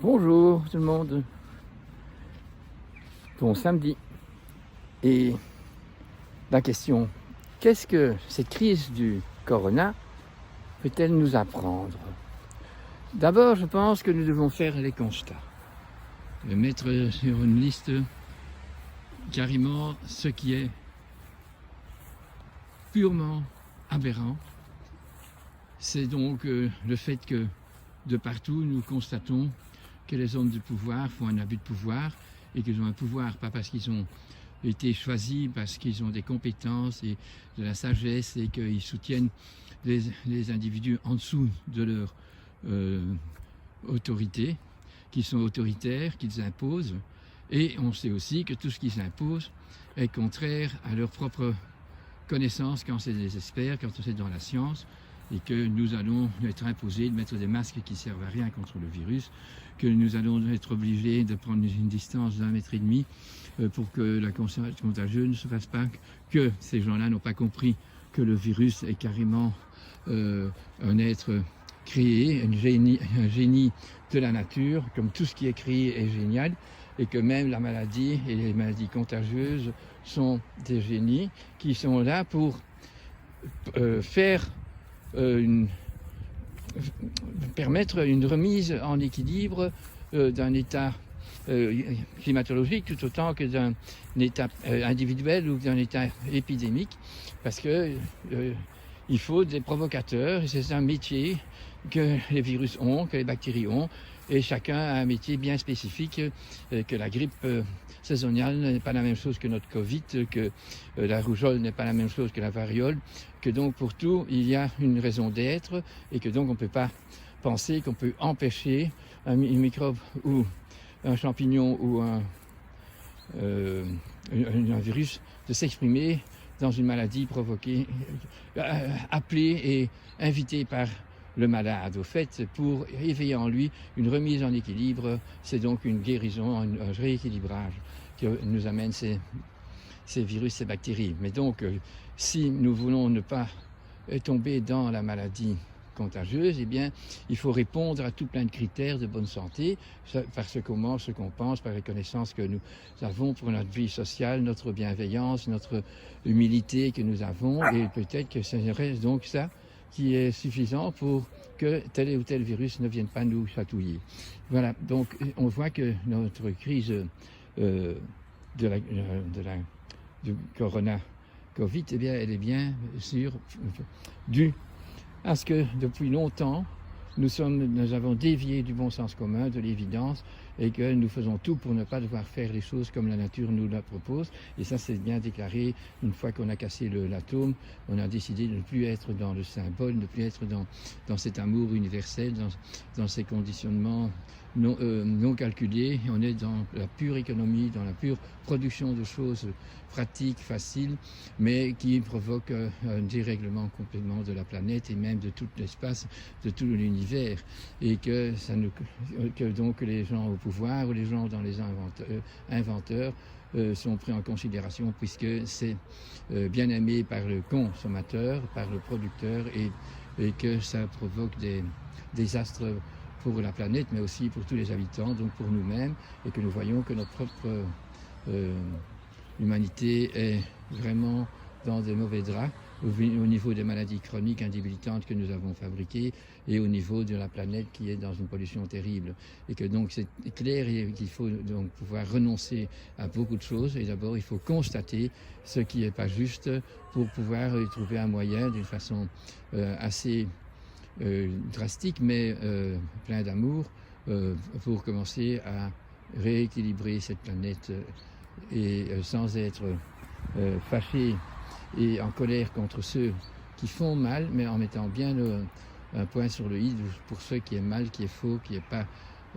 Bonjour tout le monde, bon samedi. Et la question, qu'est-ce que cette crise du corona peut-elle nous apprendre? D'abord, je pense que nous devons faire les constats, mettre sur une liste carrément ce qui est purement aberrant. C'est donc le fait que de partout nous constatons que les hommes de pouvoir font un abus de pouvoir et qu'ils ont un pouvoir pas parce qu'ils ont été choisis, parce qu'ils ont des compétences et de la sagesse et qu'ils soutiennent les individus en dessous de leur autorité, qui sont autoritaires, qu'ils imposent. Et on sait aussi que tout ce qu'ils imposent est contraire à leur propre connaissance quand c'est des experts, quand c'est dans la science, et que nous allons être imposés de mettre des masques qui ne servent à rien contre le virus, que nous allons être obligés de prendre une distance d'1,5 mètre pour que la contagieuse ne se fasse pas, que ces gens-là n'ont pas compris que le virus est carrément un être créé, un génie de la nature, comme tout ce qui est créé est génial, et que même la maladie et les maladies contagieuses sont des génies qui sont là pour permettre une remise en équilibre d'un état climatologique tout autant que d'un état individuel ou d'un état épidémique, parce que il faut des provocateurs, et c'est un métier que les virus ont, que les bactéries ont, et chacun a un métier bien spécifique, que la grippe saisonnière n'est pas la même chose que notre Covid, que la rougeole n'est pas la même chose que la variole, que donc pour tout, il y a une raison d'être, et que donc on ne peut pas penser qu'on peut empêcher un microbe ou un champignon ou un virus de s'exprimer dans une maladie provoquée, appelée et invitée par le malade, au fait, pour éveiller en lui une remise en équilibre. C'est donc une guérison, un rééquilibrage que nous amènent ces virus, ces bactéries. Mais donc, si nous voulons ne pas tomber dans la maladie contagieuse, eh bien, il faut répondre à tout plein de critères de bonne santé, par ce qu'on pense, par les connaissances que nous avons pour notre vie sociale, notre bienveillance, notre humilité que nous avons, et peut-être que ce serait donc ça qui est suffisant pour que tel ou tel virus ne vienne pas nous chatouiller. Voilà, donc on voit que notre crise du corona Covid, eh bien, elle est bien sûr due à ce que depuis longtemps, nous avons dévié du bon sens commun, de l'évidence, et que nous faisons tout pour ne pas devoir faire les choses comme la nature nous la propose. Et ça, c'est bien déclaré. Une fois qu'on a cassé l'atome, on a décidé de ne plus être dans le symbole, de ne plus être dans cet amour universel, dans ces conditionnements non calculés. On est dans la pure économie, dans la pure production de choses pratiques, faciles, mais qui provoquent un dérèglement complètement de la planète et même de tout l'espace, de tout l'univers, et que donc les gens au pouvoir ou les gens dans les inventeurs sont pris en considération, puisque c'est bien aimé par le consommateur, par le producteur, et que ça provoque des désastres pour la planète, mais aussi pour tous les habitants, donc pour nous-mêmes, et que nous voyons que notre propre humanité est vraiment dans des mauvais draps, au niveau des maladies chroniques indébilitantes que nous avons fabriquées et au niveau de la planète qui est dans une pollution terrible. Et que donc c'est clair qu'il faut donc pouvoir renoncer à beaucoup de choses, et d'abord il faut constater ce qui n'est pas juste pour pouvoir trouver un moyen d'une façon assez drastique mais plein d'amour pour commencer à rééquilibrer cette planète et sans être fâché et en colère contre ceux qui font mal, mais en mettant bien un point sur le i pour ceux qui est mal, qui est faux, qui n'est pas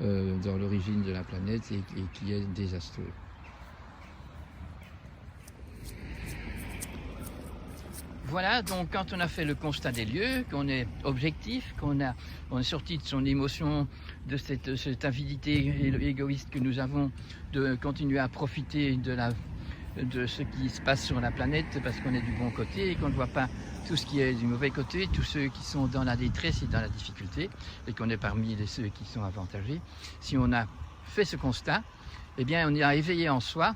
dans l'origine de la planète et qui est désastreux. Voilà, donc quand on a fait le constat des lieux, qu'on est objectif, on est sorti de son émotion, de cette avidité égoïste que nous avons de continuer à profiter de la de ce qui se passe sur la planète parce qu'on est du bon côté et qu'on ne voit pas tout ce qui est du mauvais côté, tous ceux qui sont dans la détresse et dans la difficulté, et qu'on est parmi ceux qui sont avantagés. Si on a fait ce constat, eh bien on a éveillé en soi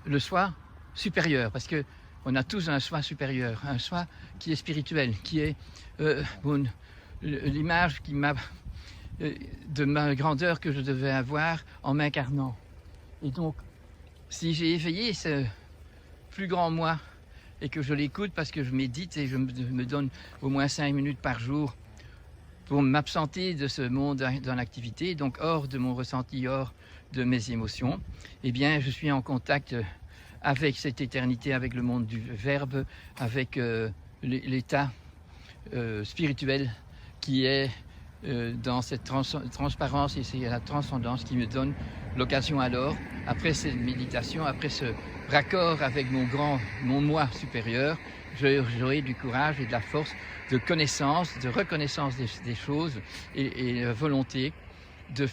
le soi supérieur, parce que on a tous un soi supérieur, un soi qui est spirituel, qui est l'image qui m'a de ma grandeur que je devais avoir en m'incarnant. Et donc, si j'ai éveillé ce plus grand moi et que je l'écoute parce que je médite et je me donne au moins 5 minutes par jour pour m'absenter de ce monde dans l'activité, donc hors de mon ressenti, hors de mes émotions, eh bien je suis en contact avec cette éternité, avec le monde du Verbe, avec l'état spirituel qui est dans cette transparence, et c'est la transcendance qui me donne l'occasion alors, après cette méditation, après ce raccord avec mon moi supérieur, j'aurai du courage et de la force de connaissance, de reconnaissance des choses et volonté de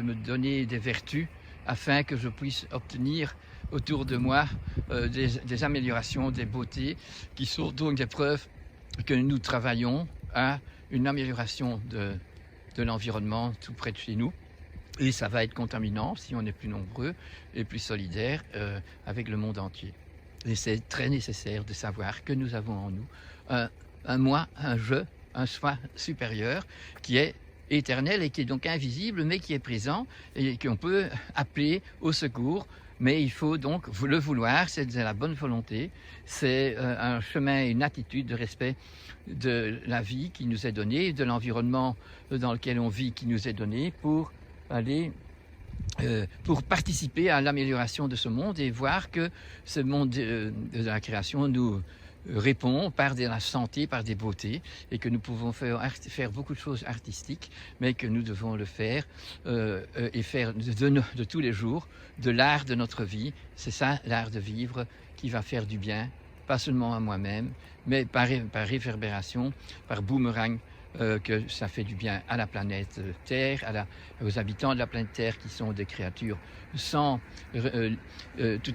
me donner des vertus afin que je puisse obtenir autour de moi des améliorations, des beautés qui sont donc des preuves que nous travaillons à une amélioration de l'environnement tout près de chez nous. Et ça va être contaminant si on est plus nombreux et plus solidaires avec le monde entier. Et c'est très nécessaire de savoir que nous avons en nous un moi, un je, un soi supérieur qui est éternel et qui est donc invisible mais qui est présent et qu'on peut appeler au secours. Mais il faut donc le vouloir, c'est de la bonne volonté, c'est un chemin, une attitude de respect de la vie qui nous est donnée, de l'environnement dans lequel on vit qui nous est donné pour pour participer à l'amélioration de ce monde et voir que ce monde de la création nous répond par de la santé, par des beautés, et que nous pouvons faire beaucoup de choses artistiques, mais que nous devons le faire et faire de tous les jours, de l'art de notre vie. C'est ça, l'art de vivre, qui va faire du bien, pas seulement à moi-même, mais par réverbération, par boomerang, que ça fait du bien à la planète Terre, aux habitants de la planète Terre qui sont des créatures tout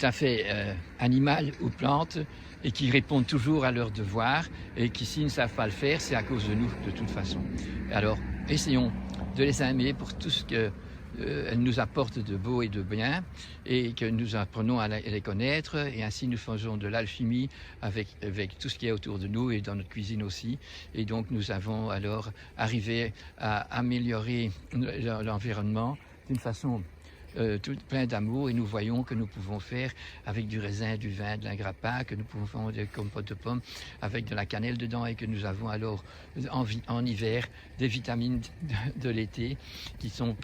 à fait animales ou plantes et qui répondent toujours à leurs devoirs et qui, s'ils ne savent pas le faire, c'est à cause de nous de toute façon. Alors, essayons de les aimer pour tout ce que elles nous apportent de beau et de bien et que nous apprenons à les connaître et ainsi nous faisons de l'alchimie avec tout ce qui est autour de nous et dans notre cuisine aussi, et donc nous avons alors arrivé à améliorer l'environnement d'une façon tout plein d'amour, et nous voyons que nous pouvons faire avec du raisin, du vin, de l'ingrappa, que nous pouvons faire des compotes de pommes avec de la cannelle dedans, et que nous avons alors en hiver des vitamines de l'été qui sont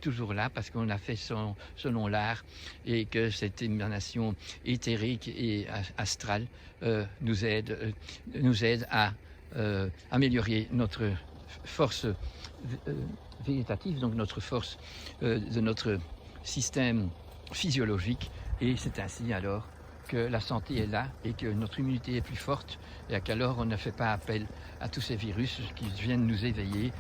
toujours là parce qu'on a fait selon l'art, et que cette émanation éthérique et astrale nous aide à améliorer notre force végétative, donc notre force de notre système physiologique, et c'est ainsi alors que la santé est là et que notre immunité est plus forte, et qu'alors on ne fait pas appel à tous ces virus qui viennent nous éveiller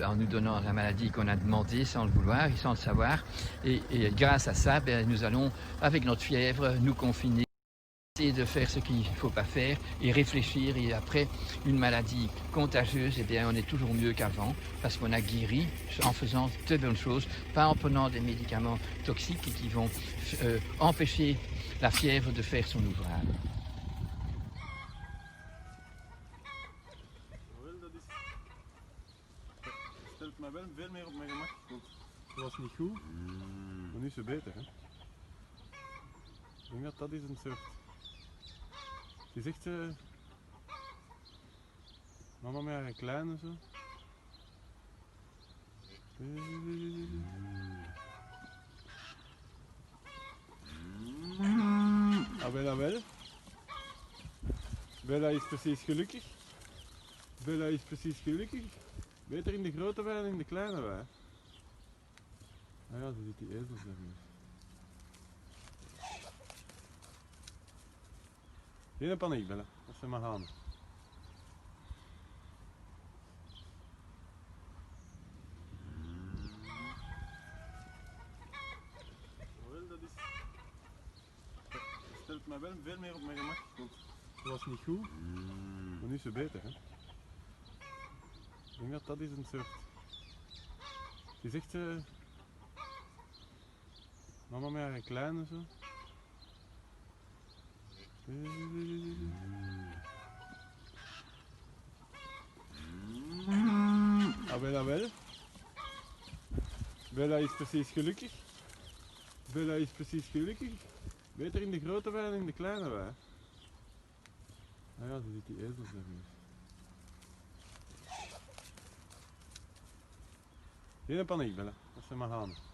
en nous donnant la maladie qu'on a demandé sans le vouloir et sans le savoir, et grâce à ça, nous allons avec notre fièvre nous confiner, de faire ce qu'il ne faut pas faire et réfléchir, et après une maladie contagieuse, on est toujours mieux qu'avant parce qu'on a guéri en faisant de bonnes choses, pas en prenant des médicaments toxiques qui vont empêcher la fièvre de faire son ouvrage. Stelt mij wel veel meer op mijn gemak, want het was niet goed, maar nu is het beter. Hè? Ik denk dat is een soort. Het is echt mama met haar kleine zo. Ah, Bella wel. Bella is precies gelukkig. Bella is precies gelukkig. Beter in de grote wei dan in de kleine wei. Ah ja, ze ziet die ezels daar nu. Geen paniek, Bella. Dat zijn maar gaan. mij wel veel meer op mijn gemak. Want ze was niet goed, maar nu is ze beter. Hè? Ik denk dat dat is een soort. Het is echt. Mama met haar kleine zo. Ah, Bella wel. Bella is precies gelukkig. Bella is precies gelukkig. Beter in de grote wei dan in de kleine wei. Ah ja, ze ziet die ezels daar nu. Geen paniek, Bella. Dat zijn maar hanen.